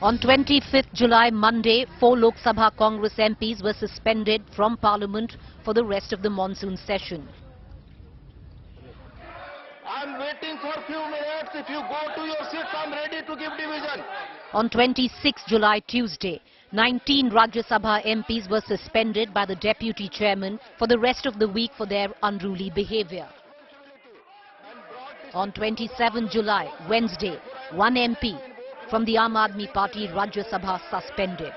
On 25th July, Monday, 4 Lok Sabha Congress MPs were suspended from Parliament for the rest of the monsoon session. I'm waiting for a few minutes. If you go to your seats, I'm ready to give division. On 26th July, Tuesday, 19 Rajya Sabha MPs were suspended by the Deputy Chairman for the rest of the week for their unruly behavior. On 27th July, Wednesday, 1 MP from the Aam Aadmi Party Rajya Sabha suspended.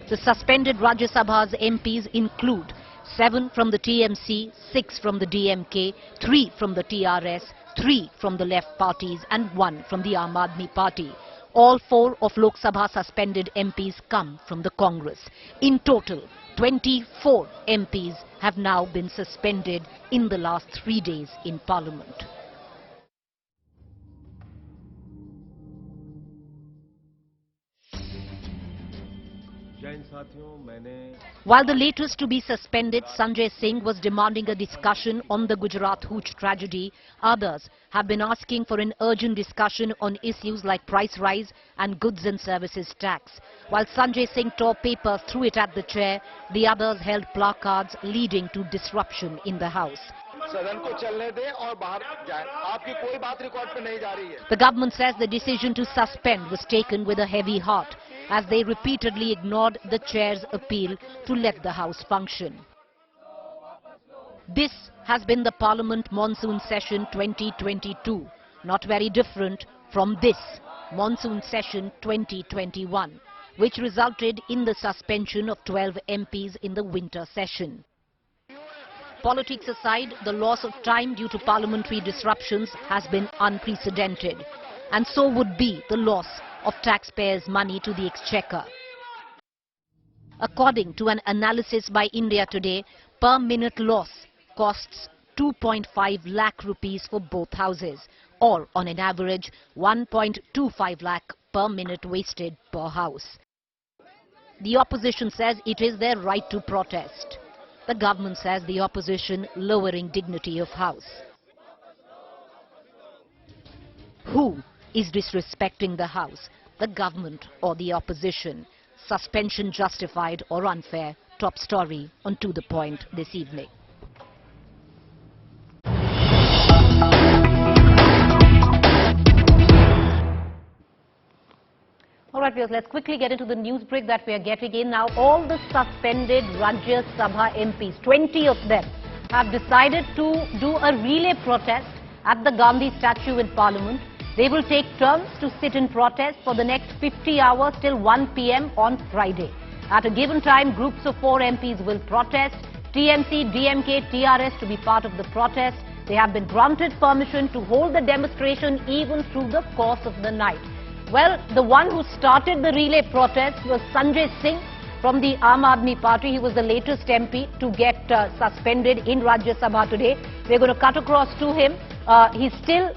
The suspended Rajya Sabha's MPs include 7 from the TMC, 6 from the DMK, 3 from the TRS, 3 from the left parties and 1 from the Aam Aadmi Party. All 4 of Lok Sabha suspended MPs come from the Congress. In total, 24 MPs have now been suspended in the last 3 days in Parliament. While the latest to be suspended, Sanjay Singh, was demanding a discussion on the Gujarat Hooch tragedy, others have been asking for an urgent discussion on issues like price rise and goods and services tax. While Sanjay Singh tore papers, threw it at the chair, the others held placards leading to disruption in the House. The government says the decision to suspend was taken with a heavy heart, as they repeatedly ignored the chair's appeal to let the House function. This has been the Parliament Monsoon Session 2022, not very different from this Monsoon Session 2021, which resulted in the suspension of 12 MPs in the winter session. Politics aside, the loss of time due to parliamentary disruptions has been unprecedented, and so would be the loss of taxpayers' money to the exchequer. According to an analysis by India Today, per minute loss costs 2.5 lakh rupees for both houses, or on an average 1.25 lakh per minute wasted per house. The opposition says it is their right to protest. The government says the opposition lowering dignity of House. Who is disrespecting the House, the government or the opposition? Suspension justified or unfair? Top story on To The Point this evening. All right, viewers, let's quickly get into the news break that we are getting in. Now, all the suspended Rajya Sabha MPs, 20 of them, have decided to do a relay protest at the Gandhi statue in Parliament. They will take turns to sit in protest for the next 50 hours till 1 p.m. on Friday. At a given time, groups of 4 MPs will protest. TMC, DMK, TRS to be part of the protest. They have been granted permission to hold the demonstration even through the course of the night. Well, the one who started the relay protest was Sanjay Singh from the Aam Aadmi Party. He was the latest MP to get suspended in Rajya Sabha today. We're going to cut across to him. He's still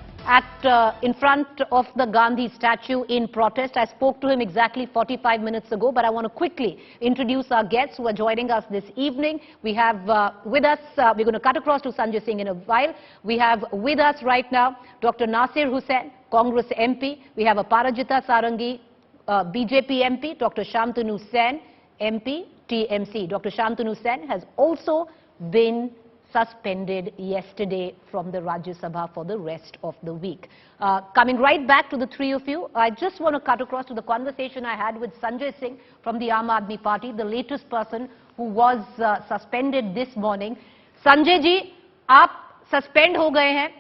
in front of the Gandhi statue in protest. I spoke to him exactly 45 minutes ago, but I want to quickly introduce our guests who are joining us this evening. We have with us, we're going to cut across to Sanjay Singh in a while. We have with us right now Dr. Nasir Hussain, Congress MP. We have Aparajita Sarangi, BJP MP. Dr. Shantanu Sen, MP, TMC. Dr. Shantanu Sen has also been suspended yesterday from the Rajya Sabha for the rest of the week. Coming right back to the three of you, I just want to cut across to the conversation I had with Sanjay Singh from the Aam Aadmi Party, the latest person who was suspended this morning. Sanjay ji, आप suspend हो गए हैं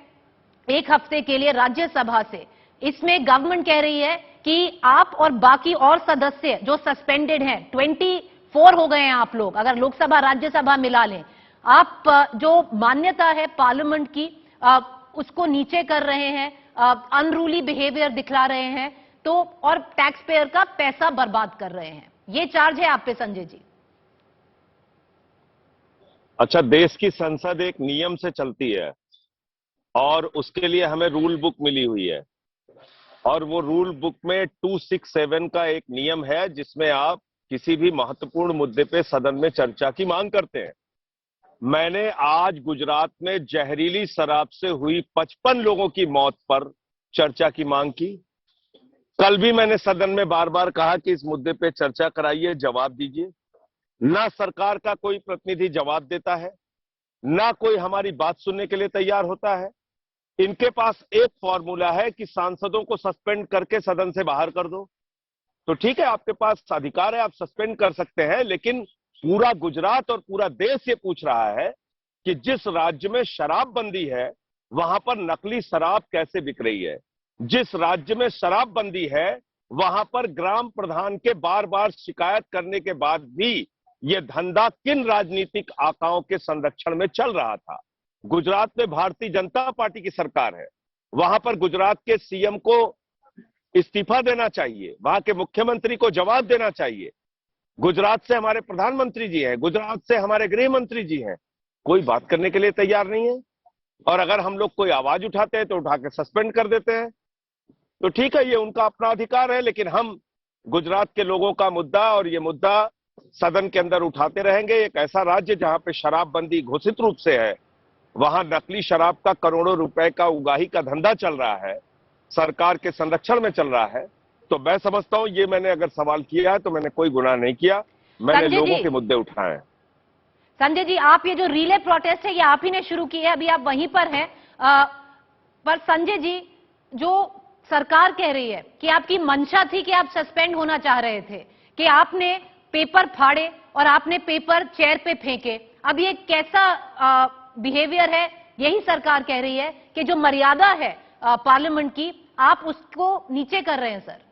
एक हफ्ते के लिए राज्य सभा से. इसमें गवर्नमेंट कह रही है कि आप और बाकी और सदस्य जो सस्पेंडेड हैं, 24 हो गए हैं आप लोग, अगर लोकसभा राज्यसभा मिला लें. आप जो मान्यता है पार्लियामेंट की उसको नीचे कर रहे हैं, अनरूली बिहेवियर दिखला रहे हैं, तो और टैक्स पेयर का पैसा बर्बाद कर रहे हैं. ये चार्ज है आप पे संजय जी. अच्छा, देश की संसद एक नियम से चलती है और उसके लिए हमें रूल बुक मिली हुई है, और वो रूल बुक में 267 का एक नियम है जिसमें आप किसी भी महत्वपूर्ण मुद्दे पे सदन में चर्चा की मांग करते हैं। मैंने आज गुजरात में जहरीली शराब से हुई 55 लोगों की मौत पर चर्चा की मांग की। कल भी मैंने सदन में बार बार कहा कि इस मुद्दे पे चर्चा कराइए, जवाब दीजिए। ना सरकार का कोई प्रतिनिधि जवाब देता है, ना कोई हमारी बात सुनने के लिए तैयार होता है। इनके पास एक फॉर्मूला है कि सांसदों को सस्पेंड करके सदन से बाहर कर दो। तो ठीक है, आपके पास अधिकार है, आप सस्पेंड कर सकते हैं, लेकिन पूरा गुजरात और पूरा देश ये पूछ रहा है कि जिस राज्य में शराबबंदी है वहां पर नकली शराब कैसे बिक रही है। जिस राज्य में शराबबंदी है वहां पर ग्राम प्रधान के बार बार शिकायत करने के बाद भी ये धंधा किन राजनीतिक आकाओं के संरक्षण में चल रहा था। गुजरात में भारतीय जनता पार्टी की सरकार है, वहां पर गुजरात के सीएम को इस्तीफा देना चाहिए, वहां के मुख्यमंत्री को जवाब देना चाहिए। गुजरात से हमारे प्रधानमंत्री जी हैं, गुजरात से हमारे गृह मंत्री जी हैं, कोई बात करने के लिए तैयार नहीं है। और अगर हम लोग कोई आवाज उठाते हैं तो उठा के सस्पेंड कर देते हैं। तो ठीक है, ये उनका अपना अधिकार है, लेकिन हम गुजरात के लोगों का मुद्दा और ये मुद्दा सदन के अंदर उठाते रहेंगे। एक ऐसा राज्य जहां पे शराबबंदी घोषित रूप से है, वहां नकली शराब का करोड़ों रुपए का उगाही का धंधा चल रहा है, सरकार के संरक्षण में चल रहा है। तो मैं समझता हूं ये मैंने अगर सवाल किया है तो मैंने कोई गुनाह नहीं किया, मैंने लोगों के मुद्दे उठाए हैं। संजय जी, आप ये जो रिले प्रोटेस्ट है ये आप ही ने शुरू की है, अभी आप वहीं पर हैं। पर संजय जी, जो सरकार कह रही है कि आपकी मंशा थी कि आप सस्पेंड होना चाह रहे थे, कि आपने पेपर फाड़े और आपने पेपर चेयर पे फेंके, अब ये कैसा बिहेवियर है? यही सरकार कह रही है कि जो मर्यादा है पार्लियामेंट की, आप उसको नीचे कर रहे हैं सर।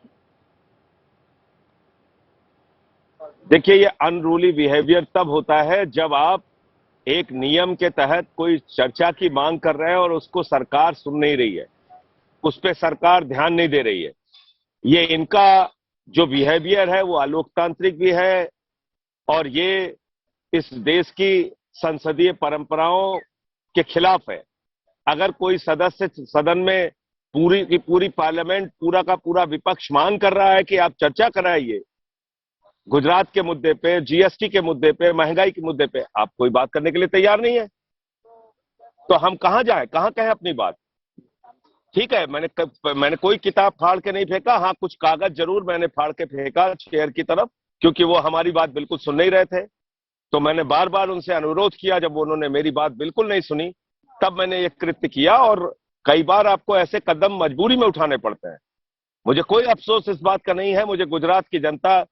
देखिए, ये अनरूली बिहेवियर तब होता है जब आप एक नियम के तहत कोई चर्चा की मांग कर रहे हैं और उसको सरकार सुन नहीं रही है, उस पर सरकार ध्यान नहीं दे रही है। ये इनका जो बिहेवियर है वो अलोकतांत्रिक भी है और ये इस देश की संसदीय परंपराओं के खिलाफ है। अगर कोई सदस्य सदन में पूरी की पूरी पार्लियामेंट, पूरा का पूरा विपक्ष मांग कर रहा है कि आप चर्चा कराइए गुजरात के मुद्दे पे, जीएसटी के मुद्दे पे, महंगाई के मुद्दे पे, आप कोई बात करने के लिए तैयार नहीं है, तो हम कहां जाएं, कहां कहें अपनी बात? ठीक है, मैंने कोई किताब फाड़ के नहीं फेंका, हाँ कुछ कागज जरूर मैंने फाड़ के फेंका चेयर की तरफ, क्योंकि वो हमारी बात बिल्कुल सुन नहीं रहे थे। तो मैंने बार बार उनसे अनुरोध किया, जब उन्होंने मेरी बात बिल्कुल नहीं सुनी तब मैंने ये कृत्य किया। और कई बार आपको ऐसे कदम मजबूरी में उठाने पड़ते हैं। मुझे कोई अफसोस इस बात का नहीं है, मुझे गुजरात की जनता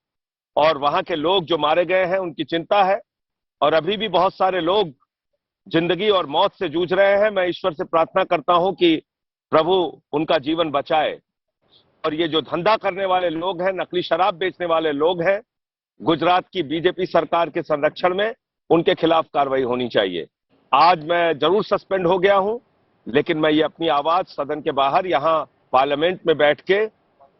और वहां के लोग जो मारे गए हैं उनकी चिंता है, और अभी भी बहुत सारे लोग जिंदगी और मौत से जूझ रहे हैं। मैं ईश्वर से प्रार्थना करता हूं कि प्रभु उनका जीवन बचाए। और ये जो धंधा करने वाले लोग हैं, नकली शराब बेचने वाले लोग हैं, गुजरात की बीजेपी सरकार के संरक्षण में उनके खिलाफ कार्रवाई होनी चाहिए। आज मैं जरूर सस्पेंड हो गया हूं, लेकिन मैं ये अपनी आवाज सदन के बाहर, यहाँ पार्लियामेंट में बैठ के,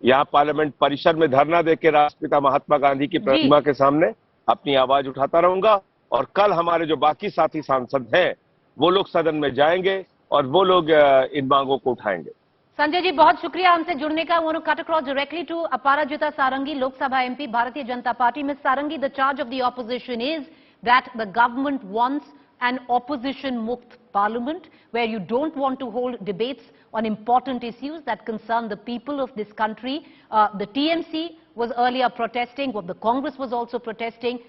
यहाँ पार्लियामेंट परिसर में धरना देके राष्ट्रपिता महात्मा गांधी की प्रतिमा के सामने अपनी आवाज उठाता रहूंगा। और कल हमारे जो बाकी साथी सांसद हैं वो लोग सदन में जाएंगे और वो लोग इन मांगों को उठाएंगे। संजय जी, बहुत शुक्रिया हमसे जुड़ने का। want to cut across directly to Aparajita Sarangi, Lok Sabha MP, Bharatiya Janata Party. Ms. Sarangi, the charge of the opposition is that the government wants an opposition-mukt parliament where you don't want to hold debates on important issues that concern the people of this country. The TMC was earlier protesting, what the Congress was also protesting,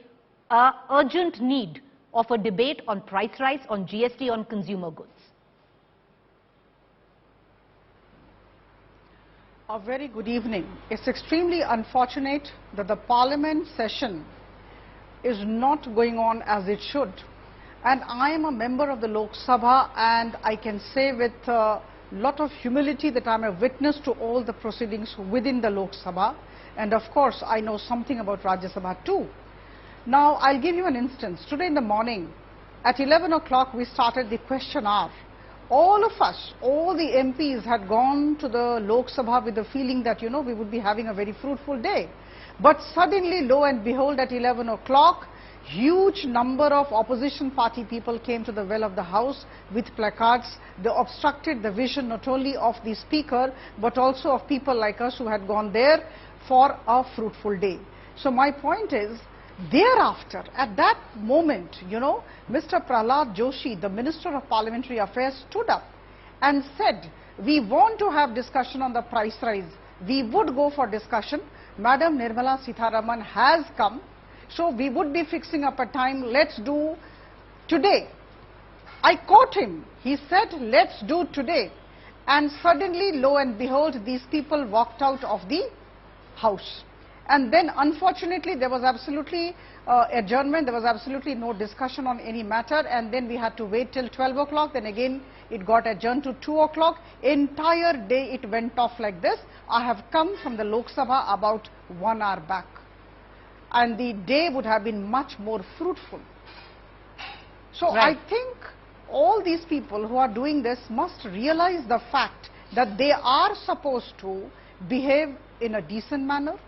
urgent need of a debate on price rise, on GST, on consumer goods. A very good evening. It's extremely unfortunate that the parliament session is not going on as it should. And I am a member of the Lok Sabha, and I can say with a lot of humility that I'm a witness to all the proceedings within the Lok Sabha. And of course, I know something about Rajya Sabha too. Now, I'll give you an instance. Today in the morning, at 11 o'clock, we started the question hour. All of us, all the MPs had gone to the Lok Sabha with the feeling that, we would be having a very fruitful day. But suddenly, lo and behold, at 11 o'clock, huge number of opposition party people came to the well of the house with placards. They obstructed the vision not only of the speaker, but also of people like us who had gone there for a fruitful day. So my point is, thereafter, at that moment, you know, Mr. Prahlad Joshi, the Minister of Parliamentary Affairs, stood up and said, we want to have discussion on the price rise. We would go for discussion. Madam Nirmala Sitharaman has come. So we would be fixing up a time. Let's do today. I caught him. He said, let's do today. And suddenly, lo and behold, these people walked out of the house. And then, unfortunately, there was absolutely adjournment. There was absolutely no discussion on any matter. And then we had to wait till 12 o'clock. Then again, it got adjourned to 2 o'clock. Entire day it went off like this. I have come from the Lok Sabha about 1 hour back. And the day would have been much more fruitful. So Right. I think all these people who are doing this must realize the fact that they are supposed to behave in a decent manner,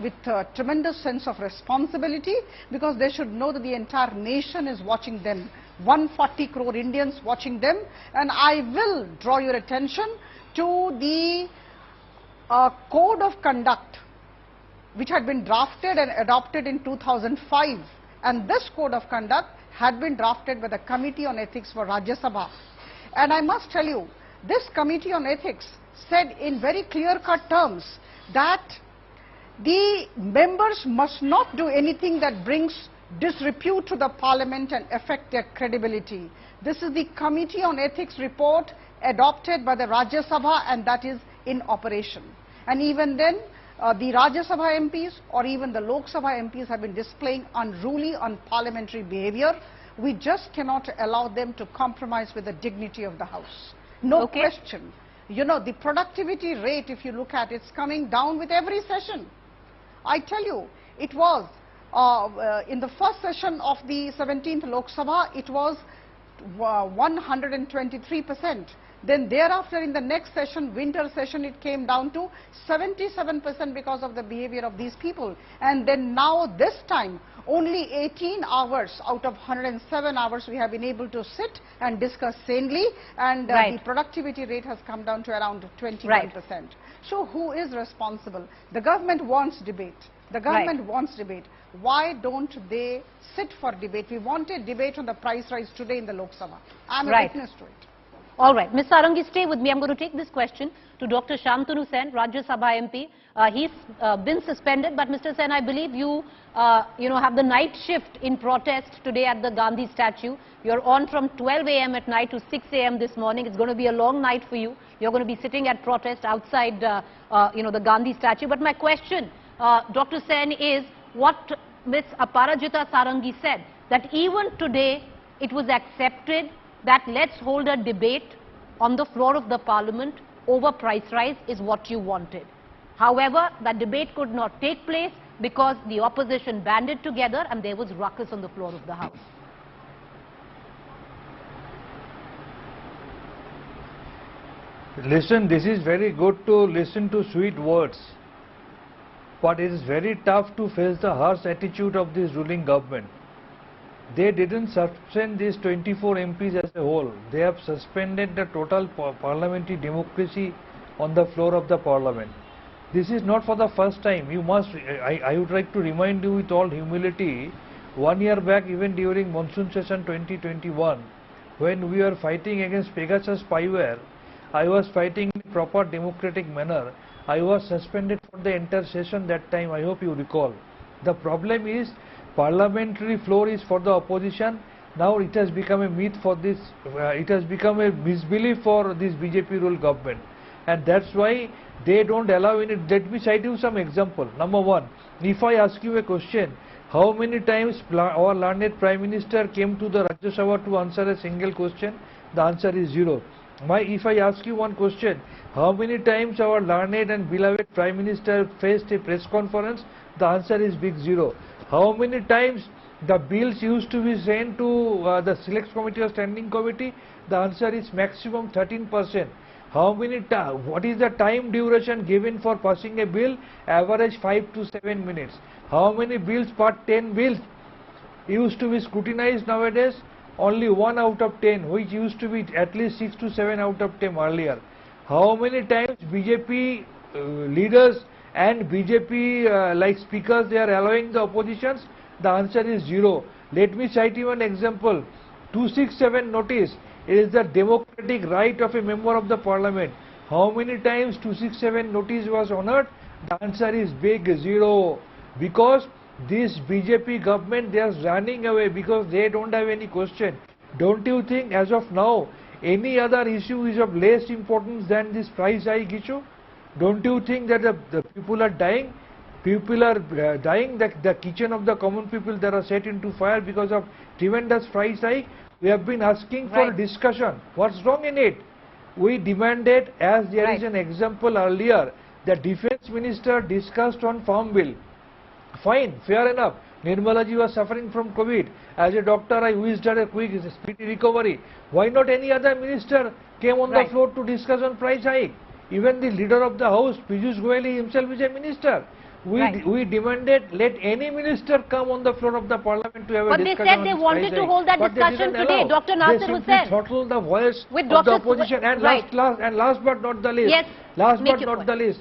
with a tremendous sense of responsibility, because they should know that the entire nation is watching them, 140 crore Indians watching them. And I will draw your attention to the code of conduct which had been drafted and adopted in 2005, and this code of conduct had been drafted by the Committee on Ethics for Rajya Sabha. And I must tell you, this Committee on Ethics said in very clear-cut terms that the members must not do anything that brings disrepute to the Parliament and affect their credibility. This is the Committee on Ethics report adopted by the Rajya Sabha, and that is in operation. And even then, the Rajya Sabha MPs or even the Lok Sabha MPs have been displaying unruly, unparliamentary behavior. We just cannot allow them to compromise with the dignity of the House. No question. You know, the productivity rate, if you look at it, it's coming down with every session. I tell you, it was in the first session of the 17th Lok Sabha, it was 123%. Then thereafter, in the next session, winter session, it came down to 77% because of the behavior of these people. And then now, this time, only 18 hours out of 107 hours we have been able to sit and discuss sanely, and the productivity rate has come down to around 21%. So who is responsible? The government wants debate. The government wants debate. Why don't they sit for debate? We wanted debate on the price rise today in the Lok Sabha. I am a witness to it. All right, Ms. Sarangi, stay with me. I'm going to take this question to Dr. Shantanu Sen, Rajya Sabha MP. He's been suspended, but Mr. Sen, I believe you, have the night shift in protest today at the Gandhi statue. You're on from 12 a.m. at night to 6 a.m. this morning. It's going to be a long night for you. You're going to be sitting at protest outside, the Gandhi statue. But my question, Dr. Sen, is what Ms. Aparajita Sarangi said, that even today it was accepted that let's hold a debate on the floor of the Parliament over price rise is what you wanted. However, that debate could not take place because the opposition banded together and there was ruckus on the floor of the House. Listen, this is very good to listen to sweet words, but it is very tough to face the harsh attitude of this ruling government. They didn't suspend these 24 MPs as a whole. They have suspended the total parliamentary democracy on the floor of the Parliament. This is not for the first time. You must, I would like to remind you with all humility, 1 year back, even during Monsoon session 2021, when we were fighting against Pegasus spyware, I was fighting in a proper democratic manner. I was suspended for the entire session that time. I hope you recall. The problem is, parliamentary floor is for the opposition. Now it has become a myth for this, it has become a misbelief for this BJP rule government, and that's why they don't allow any. Let me cite you some example. Number one, if I ask you a question, how many times our learned Prime Minister came to the Rajya Sabha to answer a single question? The answer is 0. If I ask you one question, how many times our learned and beloved Prime Minister faced a press conference? The answer is big 0. How many times the bills used to be sent to the Select Committee or Standing Committee? The answer is maximum 13%. How many what is the time duration given for passing a bill? Average 5 to 7 minutes. How many bills per 10 bills used to be scrutinized nowadays? Only 1 out of 10, which used to be at least 6 to 7 out of 10 earlier. How many times BJP leaders and BJP like speakers, they are allowing the oppositions? The answer is zero. Let me cite you an example. 267 notice. It is the democratic right of a member of the parliament. How many times 267 notice was honored? The answer is big zero. Because this BJP government, they are running away because they don't have any question. Don't you think as of now any other issue is of less importance than this price hike issue? Don't you think that the people are dying? People are dying, the kitchen of the common people that are set into fire because of tremendous price hike. We have been asking for discussion. What's wrong in it? We demanded, as there is an example earlier, the defense minister discussed on farm bill. Fine, fair enough. Nirmala ji was suffering from COVID. As a doctor, I wished her a quick, speedy recovery. Why not any other minister came on the floor to discuss on price hike? Even the leader of the house, Piyush Goyal himself is a minister. We demanded, let any minister come on the floor of the parliament to have a discussion. But they said they wanted to hold that discussion today, Dr. Nasir Hussain. They simply throttled the voice of the opposition. And last but not the least, last but not the least,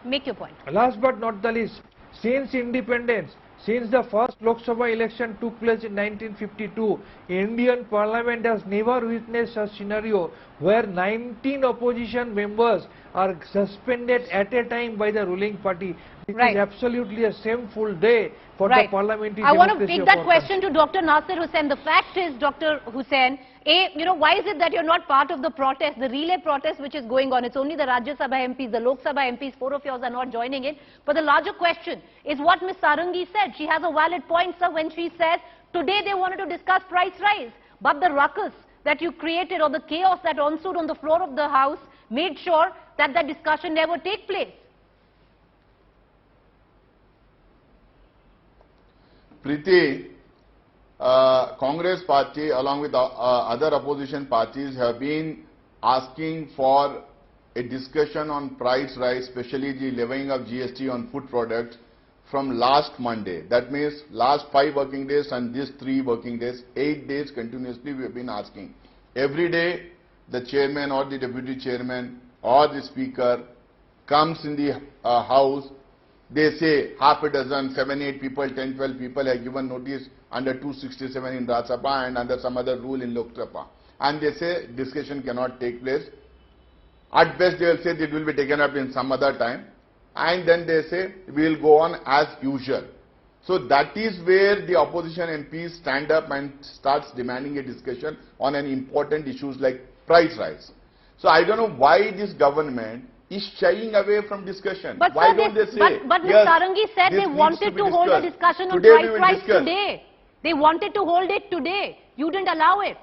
make your point. Last but not the least, since independence, since the first Lok Sabha election took place in 1952, Indian Parliament has never witnessed a scenario where 19 opposition members are suspended at a time by the ruling party. This is absolutely a shameful day for the parliamentary democracy. I want to take that question to Dr. Nasir Hussain. The fact is, Dr. Hussain, why is it that you're not part of the protest, the relay protest which is going on? It's only the Rajya Sabha MPs, the Lok Sabha MPs, 4 of yours are not joining in. But the larger question is what Ms. Sarangi said. She has a valid point, sir, when she says today they wanted to discuss price rise. But the ruckus that you created or the chaos that ensued on the floor of the House made sure that that discussion never take place. Preeti, Congress party along with other opposition parties have been asking for a discussion on price rise, especially the levying of GST on food products from last Monday. That means last 5 working days and these 3 working days, 8 days continuously we have been asking. Every day the chairman or the deputy chairman or the speaker comes in the house. They say half a dozen, 7, 8 people, 10, 12 people have given notice under 267 in Rajya Sabha and under some other rule in Lok Sabha. And they say discussion cannot take place. At best they will say it will be taken up in some other time. And then they say we will go on as usual. So that is where the opposition MPs stand up and starts demanding a discussion on an important issues like price rise. So I don't know why this government is shying away from discussion. But why don't they say? But Ms. Sarangi said they wanted to hold a discussion on price rise today. They wanted to hold it today. You didn't allow it.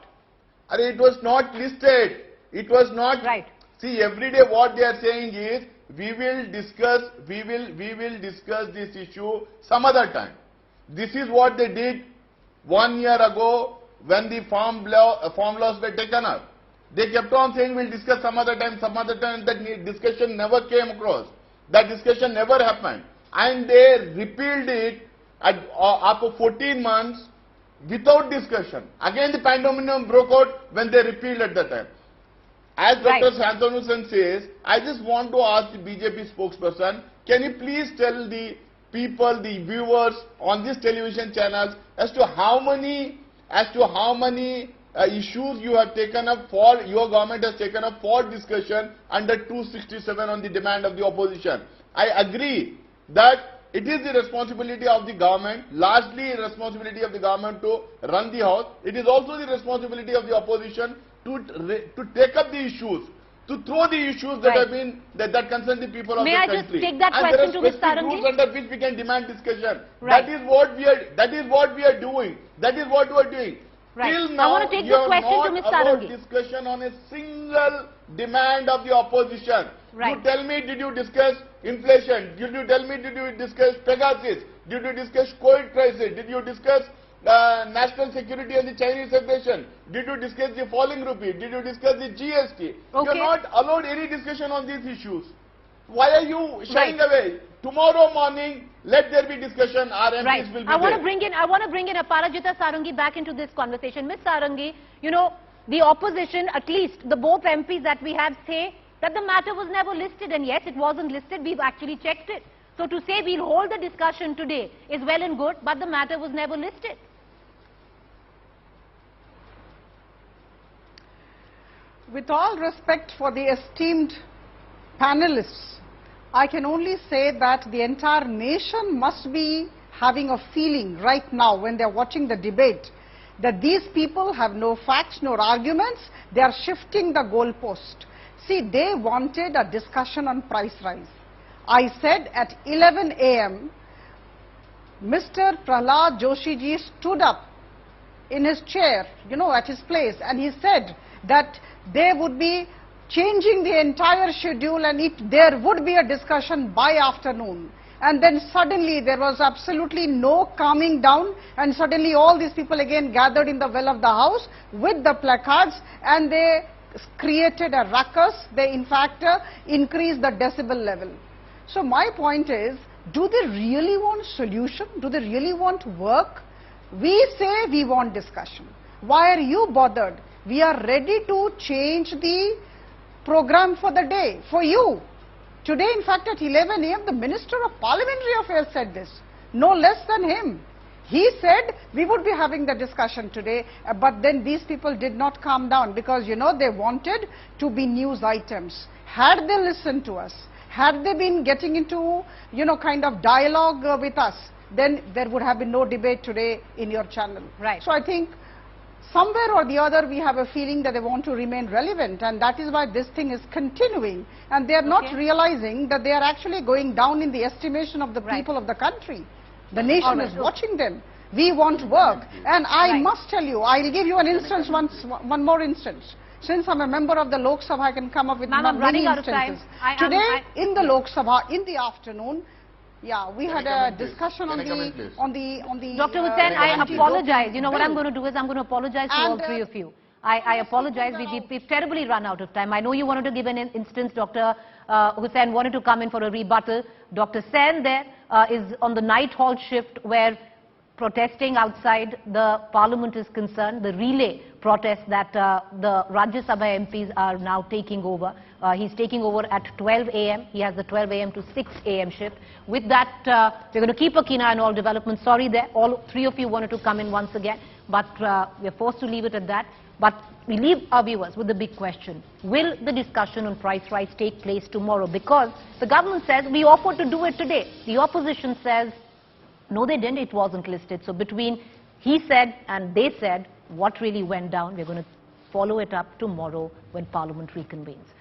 It was not listed. It was not. Right. See, every day what they are saying is we will discuss this issue some other time. This is what they did 1 year ago when the farm laws were taken up. They kept on saying we'll discuss some other time, that discussion never came across. That discussion never happened. And they repealed it after 14 months without discussion. Again the pandemonium broke out when they repealed at that time. As Dr. Santanu says, I just want to ask the BJP spokesperson, can you please tell the people, the viewers on these television channels as to how many issues you have taken up for, your government has taken up for discussion under 267 on the demand of the opposition. I agree that it is the responsibility of the government, largely the responsibility of the government to run the house. It is also the responsibility of the opposition to take up the issues, to throw the issues that have been, that concern the people of the country. May I just take that question to Ms. Sarangi? Rules under which we can demand discussion. That is what we are doing. That is what we are doing. Till now, I want to take this question to Ms. Sarangi. Discussion on a single demand of the opposition. You tell me, did you discuss inflation? Did you tell me, did you discuss Pegasus? Did you discuss COVID crisis? Did you discuss national security and the Chinese aggression? Did you discuss the falling rupee? Did you discuss the GST? You are not allowed any discussion on these issues. Why are you shying away? Tomorrow morning, let there be discussion. Our MPs will be I want to bring in Aparajita Sarangi back into this conversation. Ms. Sarangi, the opposition, at least the both MPs that we have, say that the matter was never listed, and yes, it wasn't listed, we've actually checked it. So to say we'll hold the discussion today is well and good, but the matter was never listed. With all respect for the esteemed panelists, I can only say that the entire nation must be having a feeling right now when they're watching the debate that these people have no facts, no arguments, they are shifting the goalpost. See, they wanted a discussion on price rise. I said at 11 a.m., Mr. Prahlad Joshi ji stood up in his chair, at his place, and he said that they would be changing the entire schedule and there would be a discussion by afternoon. And then suddenly there was absolutely no calming down, and suddenly all these people again gathered in the well of the house with the placards, and they created a ruckus. They in fact increased the decibel level. So my point is, do they really want solution? Do they really want work? We say we want discussion. Why are you bothered? We are ready to change the program for the day, for you. Today, in fact, at 11 a.m., the Minister of Parliamentary Affairs said this, no less than him. He said we would be having the discussion today, but then these people did not calm down because, they wanted to be news items. Had they listened to us, had they been getting into, kind of dialogue with us, then there would have been no debate today in your channel. Right. So I think somewhere or the other we have a feeling that they want to remain relevant, and that is why this thing is continuing, and they are not realizing that they are actually going down in the estimation of the people of the country. The nation is watching them. We want work, and I must tell you, I will give you an instance, one more instance. Since I'm a member of the Lok Sabha, I can come up with many instances. Today in the Lok Sabha, in the afternoon, we had a discussion on the Dr. Hussain, I apologize. You know what I'm going to do is I'm going to apologize to all three of you. I apologize. We've terribly run out of time. I know you wanted to give an instance. Dr. Hussain wanted to come in for a rebuttal. Dr. Sen there is on the night halt shift where protesting outside the parliament is concerned, the relay protest that the Rajya Sabha MPs are now taking over. He's taking over at 12 a.m. He has the 12 a.m. to 6 a.m. shift. With that, we're going to keep a keen eye on all developments. Sorry there, all three of you wanted to come in once again, but we're forced to leave it at that. But we leave our viewers with the big question. Will the discussion on price rise take place tomorrow? Because the government says we offered to do it today. The opposition says, no, they didn't. It wasn't listed. So between he said and they said, what really went down? We're going to follow it up tomorrow when Parliament reconvenes.